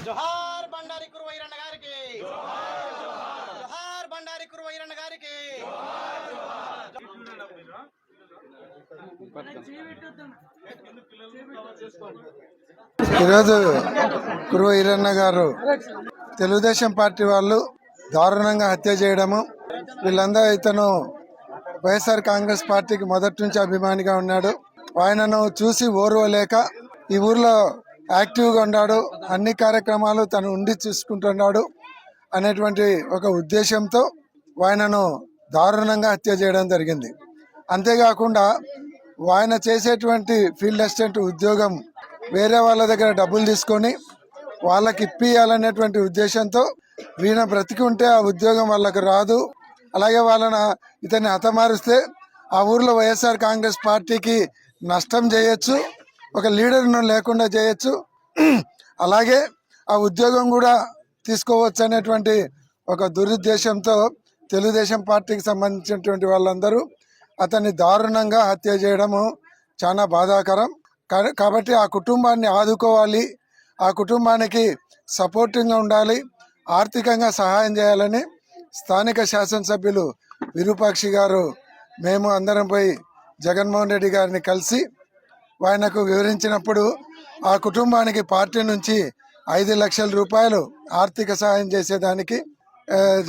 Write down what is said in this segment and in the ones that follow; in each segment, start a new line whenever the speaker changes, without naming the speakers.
జోహార్ బండారి కురువైరన్న గారికి, జోహార్ బండారి కురువైరన్న గారికి.
ఈరోజు కురువ ఈరన్న గారు తెలుగుదేశం పార్టీ వాళ్ళు దారుణంగా హత్య చేయడము, వీళ్ళందరూ ఇతను వైఎస్ఆర్ కాంగ్రెస్ పార్టీకి మొదటి నుంచి అభిమానిగా ఉన్నాడు. ఆయనను చూసి ఓర్వలేక ఈ ఊర్లో యాక్టివ్గా ఉన్నాడు, అన్ని కార్యక్రమాలు తను ఉండి చూసుకుంటున్నాడు అనేటువంటి ఒక ఉద్దేశంతో ఆయనను దారుణంగా హత్య చేయడం జరిగింది. అంతేకాకుండా ఆయన చేసేటువంటి ఫీల్డ్ అసిస్టెంట్ ఉద్యోగం వేరే వాళ్ళ దగ్గర డబ్బులు తీసుకొని వాళ్ళకి ఇప్పియాలనేటువంటి ఉద్దేశంతో వీణ బ్రతికి ఉంటే ఆ ఉద్యోగం వాళ్ళకు రాదు, అలాగే ఇతన్ని హతమారిస్తే ఆ ఊర్లో వైఎస్ఆర్ కాంగ్రెస్ పార్టీకి నష్టం చేయొచ్చు, ఒక లీడర్ను లేకుండా చేయొచ్చు, అలాగే ఆ ఉద్యోగం కూడా తీసుకోవచ్చు అనేటువంటి ఒక దురుద్దేశంతో తెలుగుదేశం పార్టీకి సంబంధించినటువంటి వాళ్ళందరూ అతన్ని దారుణంగా హత్య చేయడము చాలా బాధాకరం. కాబట్టి ఆ కుటుంబాన్ని ఆదుకోవాలి, ఆ కుటుంబానికి సపోర్టింగ్గా ఉండాలి, ఆర్థికంగా సహాయం చేయాలని స్థానిక శాసనసభ్యులు విరూపాక్షి గారు మేము అందరం పోయి జగన్మోహన్ రెడ్డి గారిని కలిసి ఆయనకు వివరించినప్పుడు ఆ కుటుంబానికి పార్టీ నుంచి 5 లక్షల రూపాయలు ఆర్థిక సహాయం చేసేదానికి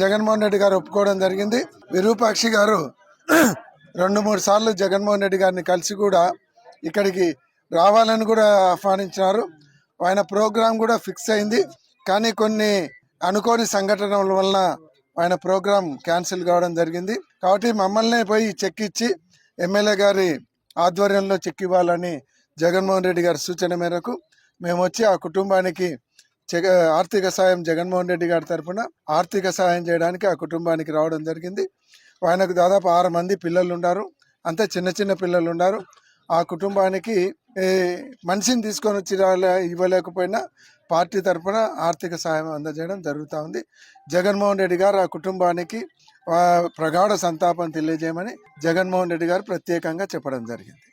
జగన్మోహన్ రెడ్డి గారు ఒప్పుకోవడం జరిగింది. విరూపాక్షి గారు 2-3 సార్లు జగన్మోహన్ రెడ్డి గారిని కలిసి కూడా ఇక్కడికి రావాలని కూడా ఆహ్వానించినారు. ఆయన ప్రోగ్రాం కూడా ఫిక్స్ అయింది, కానీ కొన్ని అనుకోని సంఘటనల వలన ఆయన ప్రోగ్రాం క్యాన్సిల్ కావడం జరిగింది. కాబట్టి మమ్మల్ని పోయి చెక్ ఇచ్చి ఎమ్మెల్యే గారి ఆధ్వర్యంలో చెక్ ఇవ్వాలని జగన్మోహన్ రెడ్డి గారి సూచన మేరకు మేము వచ్చి ఆ కుటుంబానికి ఆర్థిక సాయం జగన్మోహన్ రెడ్డి గారి తరఫున ఆర్థిక సాయం చేయడానికి ఆ కుటుంబానికి రావడం జరిగింది. ఆయనకు దాదాపు 6 మంది పిల్లలు ఉన్నారు, అంతే చిన్న చిన్న పిల్లలు ఉన్నారు. ఆ కుటుంబానికి మనిషిని తీసుకొని వచ్చి ఇవ్వలేకపోయినా పార్టీ తరఫున ఆర్థిక సాయం అందజేయడం జరుగుతూ ఉంది. జగన్మోహన్ రెడ్డి గారు ఆ కుటుంబానికి ప్రగాఢ సంతాపం తెలియజేయమని జగన్మోహన్ రెడ్డి గారు ప్రత్యేకంగా చెప్పడం జరిగింది.